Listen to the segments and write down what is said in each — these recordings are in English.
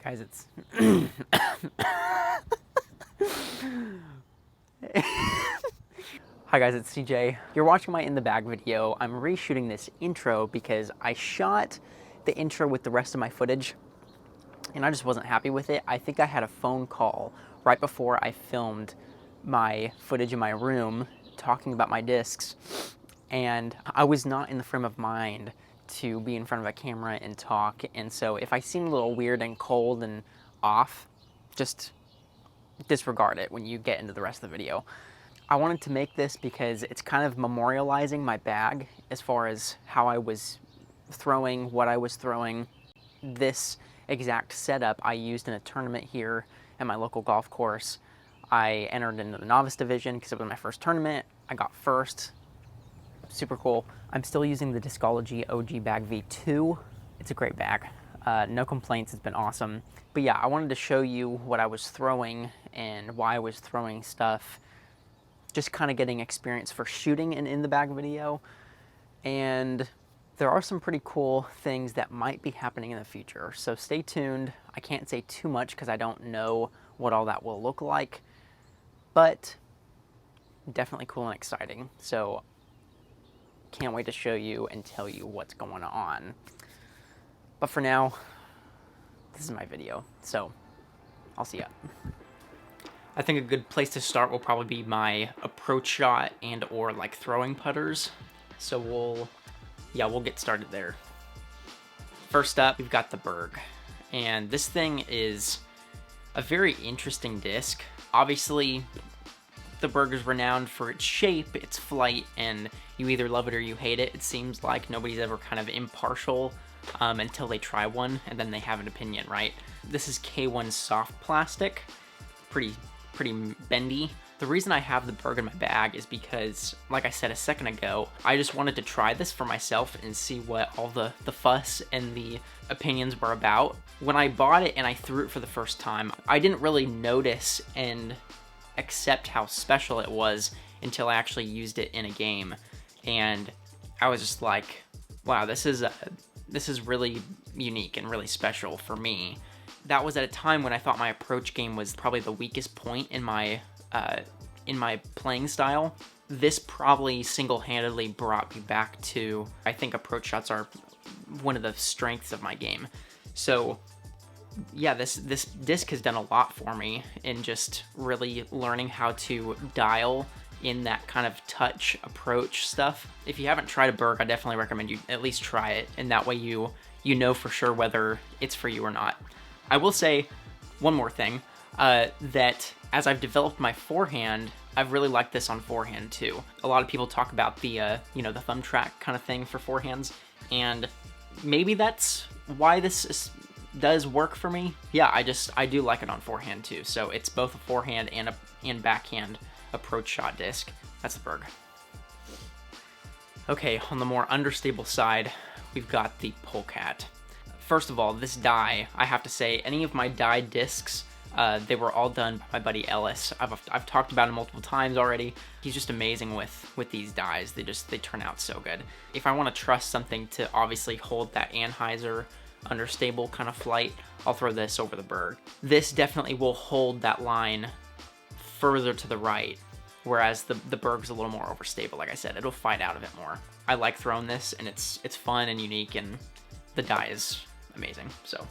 Guys, it's Hi guys, it's CJ. You're watching my in the bag video. I'm reshooting this intro because I shot the intro with the rest of my footage and I just wasn't happy with it. I think I had a phone call right before I filmed my footage in my room talking about my discs, and I was not in the frame of mind to be in front of a camera and talk. And so if I seem a little weird and cold and off, just disregard it when you get into the rest of the video. I wanted to make this because it's kind of memorializing my bag as far as how I was throwing, what I was throwing. This exact setup I used in a tournament here at my local golf course. I entered into the novice division because it was my first tournament. I got first. Super cool. I'm still using the Discology OG Bag V2. It's a great bag. No complaints, it's been awesome. But yeah, I wanted to show you what I was throwing and why I was throwing stuff. Just kind of getting experience for shooting an in the bag video. And there are some pretty cool things that might be happening in the future. So stay tuned. I can't say too much because I don't know what all that will look like, but definitely cool and exciting. So can't wait to show you and tell you what's going on. But for now, this is my video, so I'll see ya. I think a good place to start will probably be my approach shot and or like throwing putters. So we'll get started there. First up, we've got the Berg. And this thing is a very interesting disc. Obviously, the Berg is renowned for its shape, its flight, and you either love it or you hate it. It seems like nobody's ever kind of impartial until they try one, and then they have an opinion, right? This is K1 soft plastic, pretty bendy. The reason I have the Berg in my bag is because, like I said a second ago, I just wanted to try this for myself and see what all the fuss and the opinions were about. When I bought it and I threw it for the first time, I didn't really notice and accept how special it was until I actually used it in a game, and I was just like, wow, this is really unique and really special for me. That was at a time when I thought my approach game was probably the weakest point in my playing style. This probably single-handedly brought me back to, I think approach shots are one of the strengths of my game. So yeah, this disc has done a lot for me in just really learning how to dial in that kind of touch approach stuff. If you haven't tried a Berg, I definitely recommend you at least try it, and that way you know for sure whether it's for you or not. I will say one more thing, that as I've developed my forehand, I've really liked this on forehand too. A lot of people talk about the the thumb track kind of thing for forehands, and maybe that's why does work for me. Yeah, I do like it on forehand too. So it's both a forehand and backhand approach shot disc. That's the Berg. Okay, on the more understable side, we've got the Polecat. First of all, this die, I have to say, any of my die discs, they were all done by my buddy Ellis. I've talked about him multiple times already. He's just amazing with these dies. They turn out so good. If I want to trust something to obviously hold that Anheuser understable kind of flight, I'll throw this over the Berg. This definitely will hold that line further to the right, whereas the Berg's a little more overstable. Like I said, it'll fight out of it more. I like throwing this, and it's fun and unique, and the die is amazing. So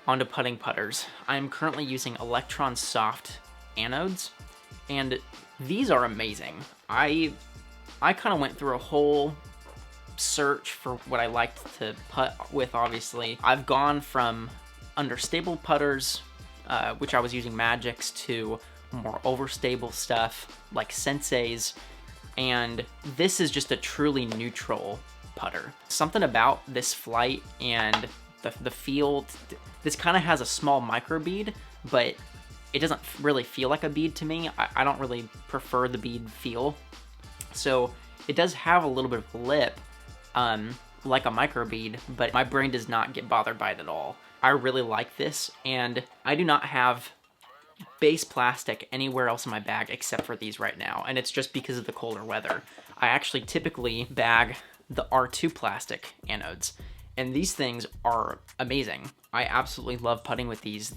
on to putting putters. I'm currently using Electron Soft anodes, and these are amazing. I kind of went through a whole search for what I liked to putt with. Obviously, I've gone from understable putters, which I was using Magics, to more overstable stuff like Sensei's, and this is just a truly neutral putter. Something about this flight and the feel, this kind of has a small micro bead, but it doesn't really feel like a bead to me. I don't really prefer the bead feel. So it does have a little bit of lip, like a micro bead, but my brain does not get bothered by it at all. I really like this, and I do not have base plastic anywhere else in my bag except for these right now, and it's just because of the colder weather. I actually typically bag the R2 plastic anodes, And these things are amazing. I absolutely love putting with these.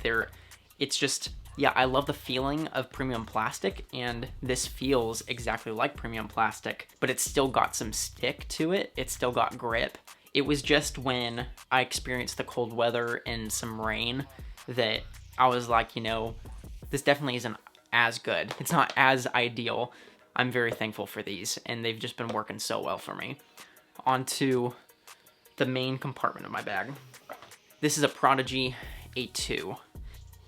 It's just, yeah, I love the feeling of premium plastic, and this feels exactly like premium plastic, but it's still got some stick to it. It's still got grip. It was just when I experienced the cold weather and some rain that I was like, you know, this definitely isn't as good. It's not as ideal. I'm very thankful for these, and they've just been working so well for me. Onto the main compartment of my bag. This is a Prodigy A2.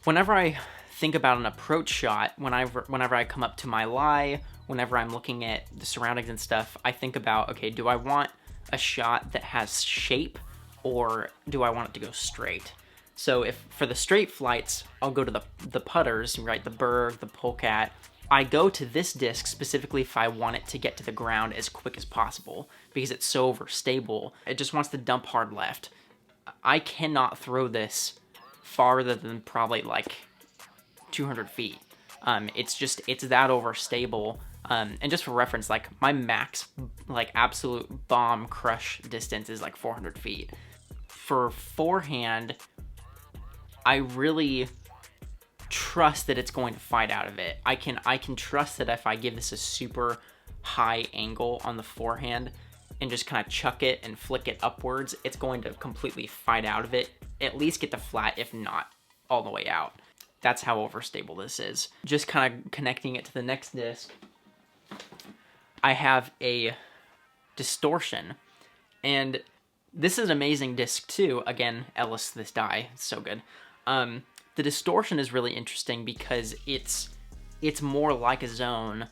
Whenever I think about an approach shot, whenever I come up to my lie, whenever I'm looking at the surroundings and stuff, I think about, okay, do I want a shot that has shape, or do I want it to go straight? So if for the straight flights, I'll go to the putters, right? The Berg, the Polecat. I go to this disc specifically if I want it to get to the ground as quick as possible because it's so overstable. It just wants to dump hard left. I cannot throw this farther than probably like 200 feet. It's that overstable. And just for reference, like my max, like absolute bomb crush distance is like 400 feet. For forehand, I really trust that it's going to fight out of it. I can trust that if I give this a super high angle on the forehand and just kind of chuck it and flick it upwards, it's going to completely fight out of it, at least get the flat, if not all the way out. That's how overstable this is. Just kind of connecting it to the next disc, I have a distortion, and this is an amazing disc too. Again, Ellis, this die, it's so good. The distortion is really interesting because it's more like a zone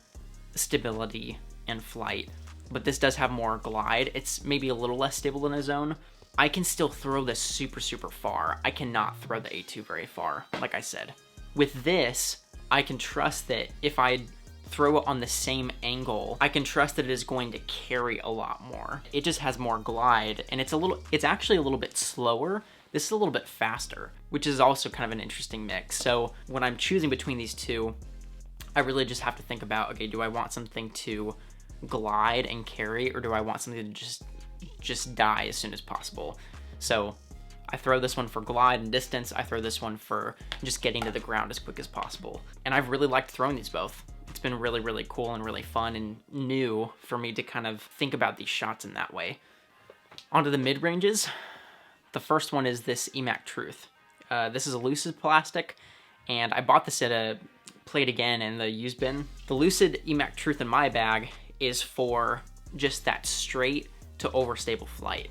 stability and flight, but this does have more glide. It's maybe a little less stable than a zone. I can still throw this super, super far. I cannot throw the A2 very far, like I said. With this, I can trust that if I throw it on the same angle, I can trust that it is going to carry a lot more. It just has more glide, and it's actually a little bit slower. This is a little bit faster, which is also kind of an interesting mix. So when I'm choosing between these two, I really just have to think about, okay, do I want something to glide and carry, or do I want something to just die as soon as possible? So I throw this one for glide and distance. I throw this one for just getting to the ground as quick as possible. And I've really liked throwing these both. It's been really, really cool and really fun and new for me to kind of think about these shots in that way. Onto the mid-ranges. The first one is this EMAC Truth. This is a Lucid plastic, and I bought this at a Play It Again in the used bin. The Lucid EMAC Truth in my bag is for just that straight to overstable flight.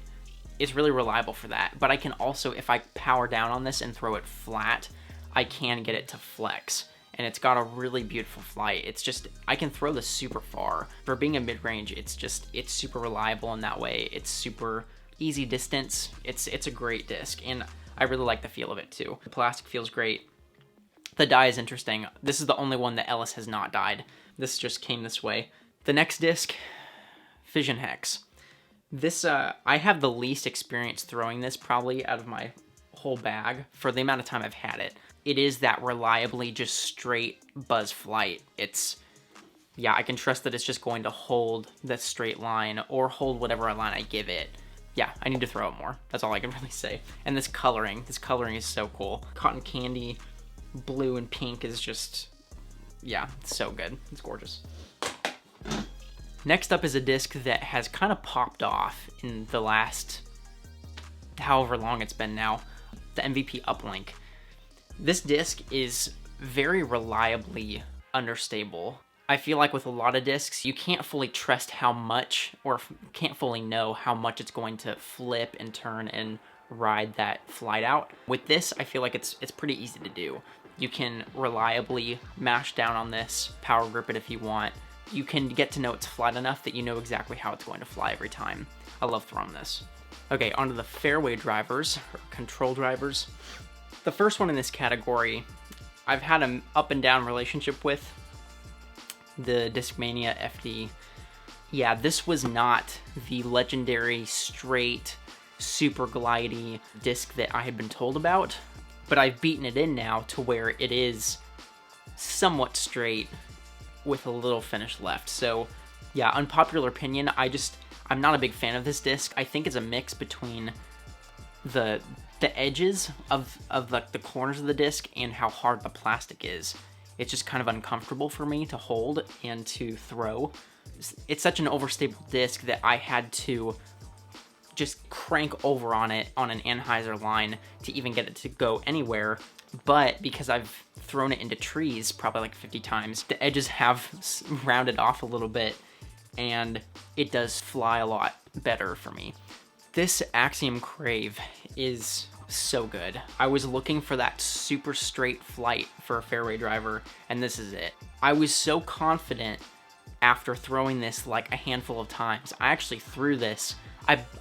It's really reliable for that, but I can also, if I power down on this and throw it flat, I can get it to flex, and it's got a really beautiful flight. It's just, I can throw this super far. For being a mid-range, it's super reliable in that way. It's super easy distance. It's a great disc, and I really like the feel of it too. The plastic feels great. The die is interesting. This is the only one that Ellis has not dyed. This just came this way. The next disc, Fission Hex. This, I have the least experience throwing this probably out of my whole bag for the amount of time I've had it. It is that reliably just straight buzz flight. Yeah, I can trust that it's just going to hold the straight line or hold whatever line I give it. Yeah, I need to throw it more. That's all I can really say. And this coloring is so cool. Cotton candy, blue and pink is just, yeah, it's so good. It's gorgeous. Next up is a disc that has kind of popped off in the last however long it's been now, the MVP Uplink. This disc is very reliably understable. I feel like with a lot of discs, you can't fully trust how much, or can't fully know how much it's going to flip and turn and ride that flight out. With this, I feel like it's pretty easy to do. You can reliably mash down on this, power grip it if you want. You can get to know its flight enough that you know exactly how it's going to fly every time. I love throwing this. Okay, onto the fairway drivers, or control drivers. The first one in this category, I've had an up and down relationship with. The Discmania FD. Yeah, this was not the legendary, straight, super glidey disc that I had been told about, but I've beaten it in now to where it is somewhat straight with a little finish left. So yeah, unpopular opinion, I'm not a big fan of this disc. I think it's a mix between the edges of like the corners of the disc and how hard the plastic is. It's just kind of uncomfortable for me to hold and to throw. It's such an overstable disc that I had to just crank over on it on an anhyzer line to even get it to go anywhere. But because I've thrown it into trees probably like 50 times, the edges have rounded off a little bit and it does fly a lot better for me. This Axiom Crave is so good. I was looking for that super straight flight for a fairway driver, and this is it. I was so confident after throwing this like a handful of times. I actually threw this.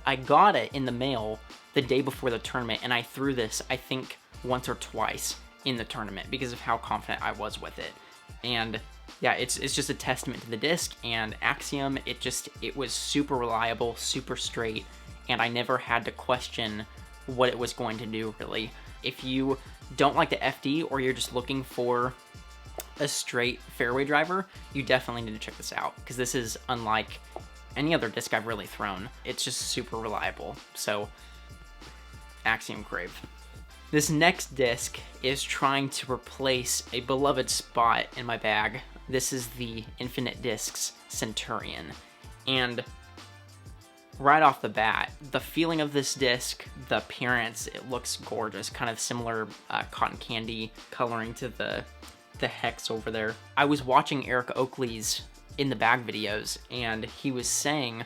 I got it in the mail the day before the tournament, and I threw this, I think, once or twice in the tournament because of how confident I was with it. And yeah, it's just a testament to the disc and Axiom. It was super reliable, super straight, and I never had to question what it was going to do, really. If you don't like the FD or you're just looking for a straight fairway driver, you definitely need to check this out because this is unlike any other disc I've really thrown. It's just super reliable. So, Axiom Crave. This next disc is trying to replace a beloved spot in my bag. This is the Infinite Discs Centurion. And right off the bat, the feeling of this disc, the appearance, it looks gorgeous. Kind of similar cotton candy coloring to the hex over there. I was watching Eric Oakley's in the bag videos, and he was saying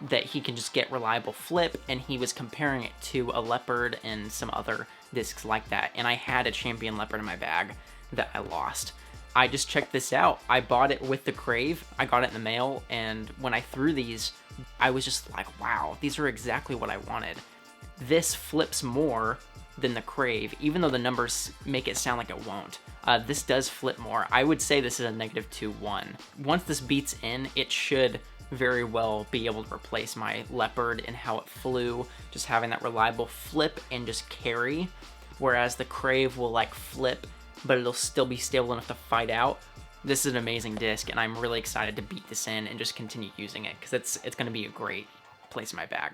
that he can just get reliable flip, and he was comparing it to a leopard and some other discs like that. And I had a champion leopard in my bag that I lost. I just checked this out. I bought it with the Crave. I got it in the mail, and when I threw these, I was just like, wow, these are exactly what I wanted. This flips more than the Crave, even though the numbers make it sound like it won't. This does flip more. I would say this is a -2-1. Once this beats in, it should very well be able to replace my leopard and how it flew, just having that reliable flip and just carry, whereas the Crave will like flip, but it'll still be stable enough to fight out. This is an amazing disc, and I'm really excited to beat this in and just continue using it because it's going to be a great place in my bag.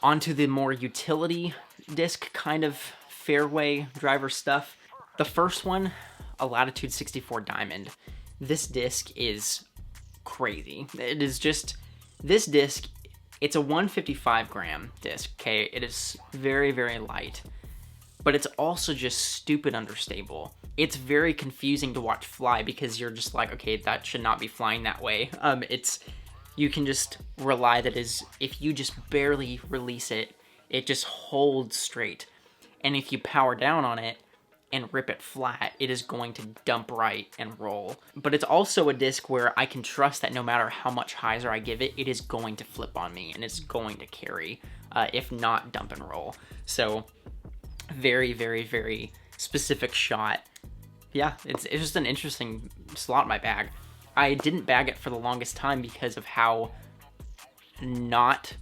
On to the more utility disc kind of fairway driver stuff. The first one, a Latitude 64 Diamond. This disc is crazy. It is just, this disc, it's a 155 gram disc, okay? It is very, very light, but it's also just stupid understable. It's very confusing to watch fly because you're just like, okay, that should not be flying that way. You can just rely that if you just barely release it, it just holds straight. And if you power down on it and rip it flat, it is going to dump right and roll. But it's also a disc where I can trust that no matter how much hyzer I give it, it is going to flip on me and it's going to carry, if not dump and roll. So very, very, very specific shot. Yeah, it's just an interesting slot in my bag. I didn't bag it for the longest time because of how not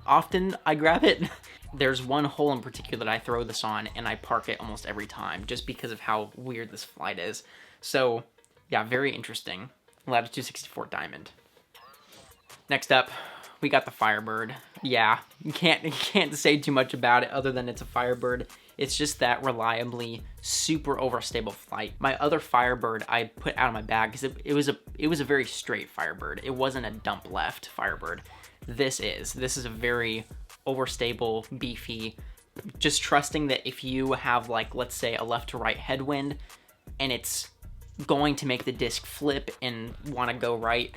often I grab it. There's one hole in particular that I throw this on and I park it almost every time just because of how weird this flight is. So yeah, very interesting. Latitude 64 Diamond. Next up, we got the Firebird. Yeah, you can't say too much about it other than it's a Firebird. It's just that reliably super overstable flight. My other Firebird I put out of my bag because it was a very straight Firebird. It wasn't a dump left Firebird. This is a very overstable, beefy, just trusting that if you have, like, let's say a left to right headwind and it's going to make the disc flip and want to go right,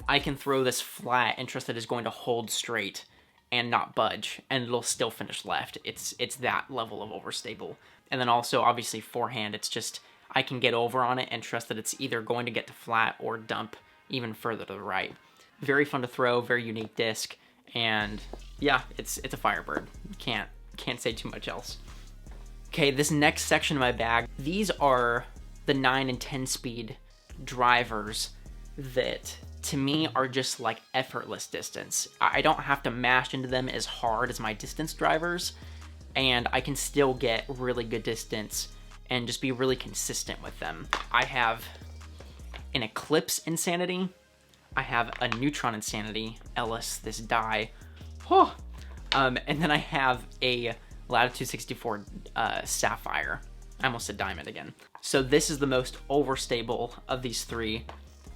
I can throw this flat and trust that it's going to hold straight and not budge, and it'll still finish left. It's that level of overstable. And then also, obviously, forehand, it's just, I can get over on it and trust that it's either going to get to flat or dump even further to the right. Very fun to throw, very unique disc, and yeah, it's a Firebird. Can't say too much else. Okay, this next section of my bag, these are the 9 and 10 speed drivers that to me are just like effortless distance. I don't have to mash into them as hard as my distance drivers, and I can still get really good distance and just be really consistent with them. I have an Eclipse Insanity, I have a Neutron Insanity, Ellis, this die. Oh, And then I have a Latitude 64 Sapphire. I almost said diamond again. So this is the most overstable of these three.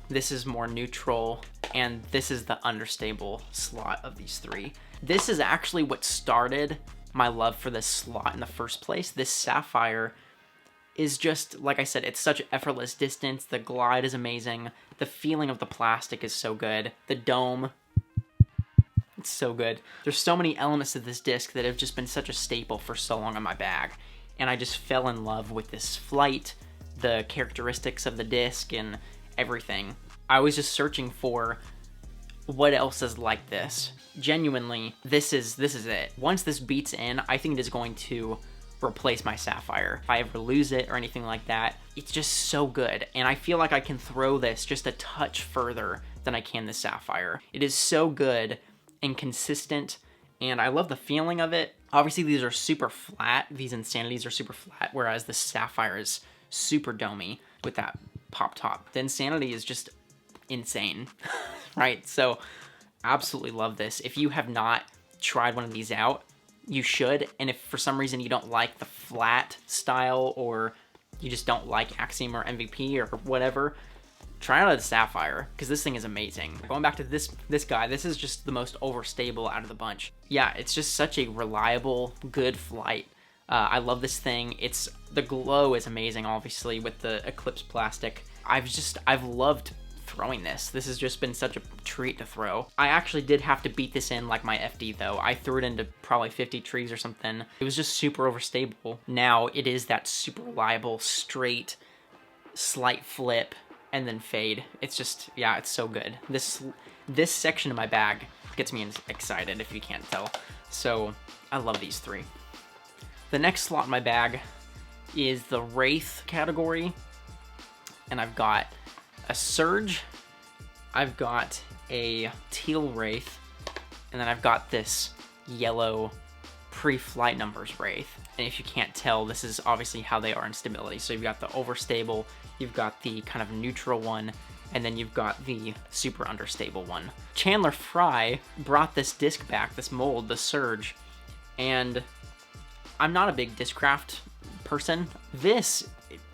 This is more neutral, and this is the understable slot of these three. This is actually what started my love for this slot in the first place. This Sapphire is just, like I said, it's such effortless distance. The glide is amazing. The feeling of the plastic is so good. The dome, it's so good. There's so many elements to this disc that have just been such a staple for so long on my bag. And I just fell in love with this flight, the characteristics of the disc, and everything. I was just searching for what else is like this. Genuinely, this is it. Once this beats in, I think it is going to replace my Sapphire. If I ever lose it or anything like that, it's just so good. And I feel like I can throw this just a touch further than I can the Sapphire. It is so good and consistent, and I love the feeling of it. Obviously, these are super flat. These Insanities are super flat, whereas the Sapphire is super domey with that pop top. The Insanity is just insane, right? So absolutely love this. If you have not tried one of these out, you should. And if for some reason you don't like the flat style, or you just don't like Axiom or MVP or whatever, try out the Sapphire, because this thing is amazing. Going back to this guy, this is just the most overstable out of the bunch. Yeah, it's just such a reliable, good flight. I love this thing. The glow is amazing, obviously, with the Eclipse plastic. I've loved throwing this. This has just been such a treat to throw. I actually did have to beat this in like my FD though. I threw it into probably 50 trees or something. It was just super overstable. Now it is that super reliable, straight, slight flip, and then fade. It's just, yeah, it's so good. This section of my bag gets me excited, if you can't tell. So I love these three. The next slot in my bag is the Wraith category, and I've got a Surge, I've got a teal Wraith, and then I've got this yellow pre-flight numbers Wraith. And if you can't tell, this is obviously how they are in stability. So you've got the overstable, you've got the kind of neutral one, and then you've got the super understable one. Chandler Fry brought this disc back, this mold, the Surge, and I'm not a big Discraft person. This,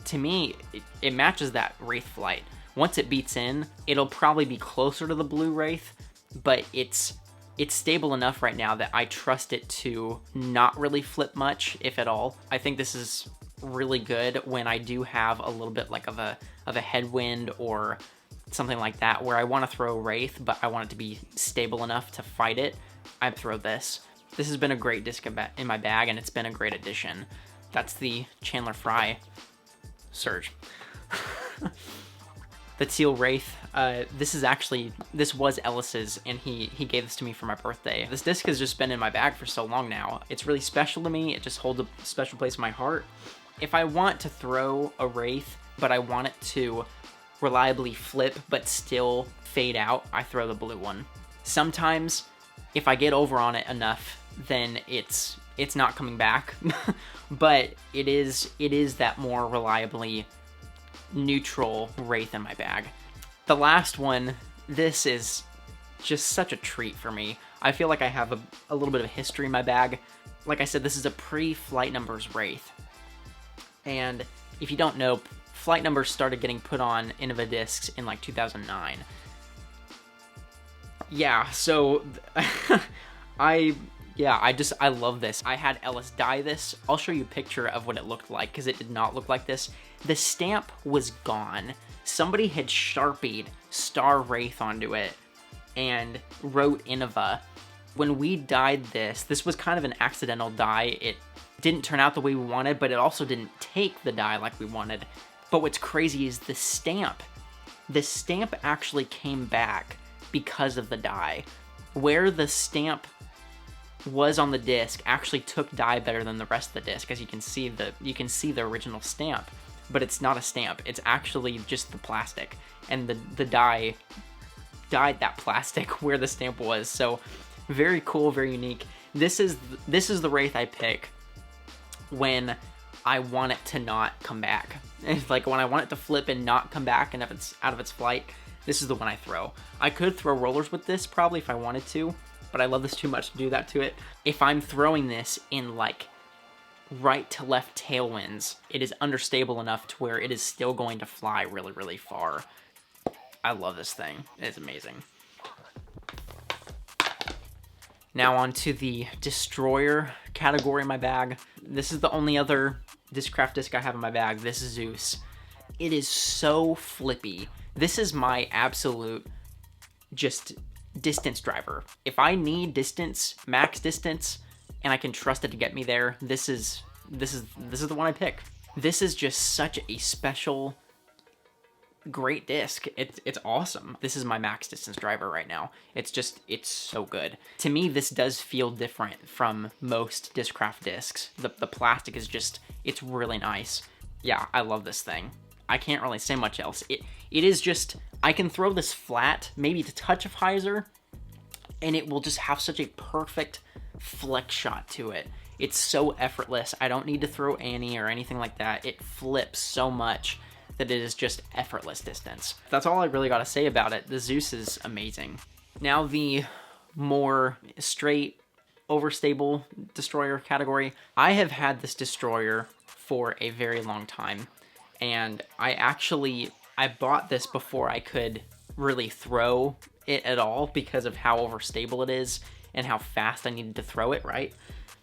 to me, it matches that Wraith flight. Once it beats in, it'll probably be closer to the blue Wraith, but it's stable enough right now that I trust it to not really flip much, if at all. I think this is really good when I do have a little bit like of a headwind or something like that, where I want to throw Wraith, but I want it to be stable enough to fight it. I'd throw this. This has been a great disc in my bag, and it's been a great addition. That's the Chandler Fry Surge. The teal Wraith, this was Ellis's, and he gave this to me for my birthday. This disc has just been in my bag for so long now. It's really special to me. It just holds a special place in my heart. If I want to throw a Wraith, but I want it to reliably flip but still fade out, I throw the blue one. Sometimes, if I get over on it enough, then it's not coming back. But it is that more reliably neutral Wraith in my bag. The last one, this is just such a treat for me. I feel like I have a little bit of a history in my bag. Like I said, this is a pre-flight numbers Wraith. And if you don't know, flight numbers started getting put on Innova discs in like 2009. Yeah, so I love this. I had Ellis dye this. I'll show you a picture of what it looked like, because it did not look like this. The stamp was gone. Somebody had Sharpied Star Wraith onto it and wrote Innova. When we dyed this was kind of an accidental dye. It didn't turn out the way we wanted, but it also didn't take the dye like we wanted. But what's crazy is the stamp. The stamp actually came back because of the dye. Where the stamp was on the disc actually took dye better than the rest of the disc, as you can see the original stamp, but it's not a stamp. It's actually just the plastic, and the dye dyed that plastic where the stamp was. So very cool, very unique. This is the Wraith I pick when I want it to not come back. It's like when I want it to flip and not come back, and if it's out of its flight, this is the one I throw. I could throw rollers with this probably if I wanted to, but I love this too much to do that to it. If I'm throwing this in like right to left tailwinds, it is understable enough to where it is still going to fly really, really far. I love this thing. It's amazing. Now on to the Destroyer category in my bag. This is the only other Discraft disc I have in my bag. This is Zeus. It is so flippy. This is my absolute just distance driver. If I need distance, max distance, and I can trust it to get me there, this is the one I pick. This is just such a special, great disc. It's awesome. This is my max distance driver right now. It's so good. To me, this does feel different from most Discraft discs. The plastic is just, it's really nice. Yeah, I love this thing. I can't really say much else. It is just, I can throw this flat, maybe to touch of hyzer, and it will just have such a perfect flex shot to it. It's so effortless. I don't need to throw Annie or anything like that. It flips so much that it is just effortless distance. That's all I really got to say about it. The Zeus is amazing. Now the more straight Overstable Destroyer category. I have had this Destroyer for a very long time, and I bought this before I could really throw it at all because of how overstable it is and how fast I needed to throw it, right?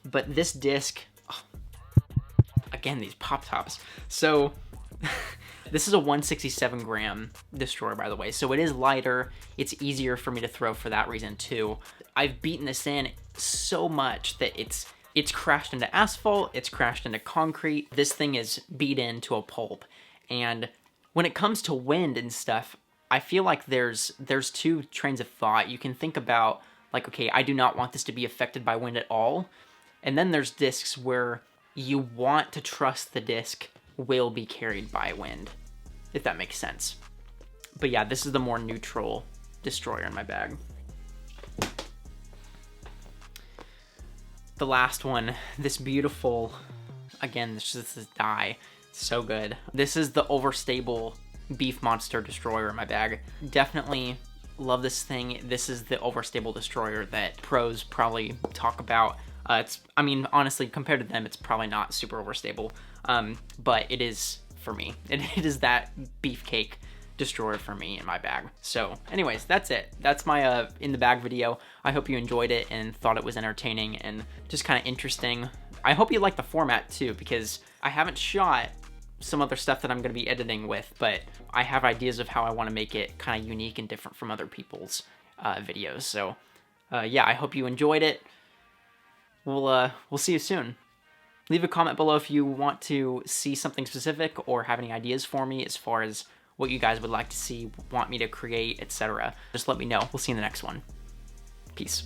But this disc, oh, again, these pop tops. So this is a 167 gram Destroyer, by the way, so it is lighter. It's easier for me to throw for that reason too. I've beaten this in so much that it's crashed into asphalt, it's crashed into concrete. This thing is beat into a pulp. And when it comes to wind and stuff, I feel like there's two trains of thought. You can think about, like, okay, I do not want this to be affected by wind at all. And then there's discs where you want to trust the disc will be carried by wind, if that makes sense. But yeah, this is the more neutral Destroyer in my bag. The last one, this beautiful, again, this is dye, so good. This is the Overstable Beef Monster Destroyer in my bag. Definitely love this thing. This is the Overstable Destroyer that pros probably talk about. I mean, honestly, compared to them, it's probably not super overstable, but it is for me. It is that beefcake Destroyer for me in my bag. So anyways, that's it. That's my in the bag video. I hope you enjoyed it and thought it was entertaining and just kind of interesting. I hope you like the format too, because I haven't shot some other stuff that I'm going to be editing with, but I have ideas of how I want to make it kind of unique and different from other people's videos. So yeah, I hope you enjoyed it. We'll see you soon. Leave a comment below if you want to see something specific or have any ideas for me as far as what you guys would like to see, want me to create, etc. Just let me know. We'll see you in the next one. Peace.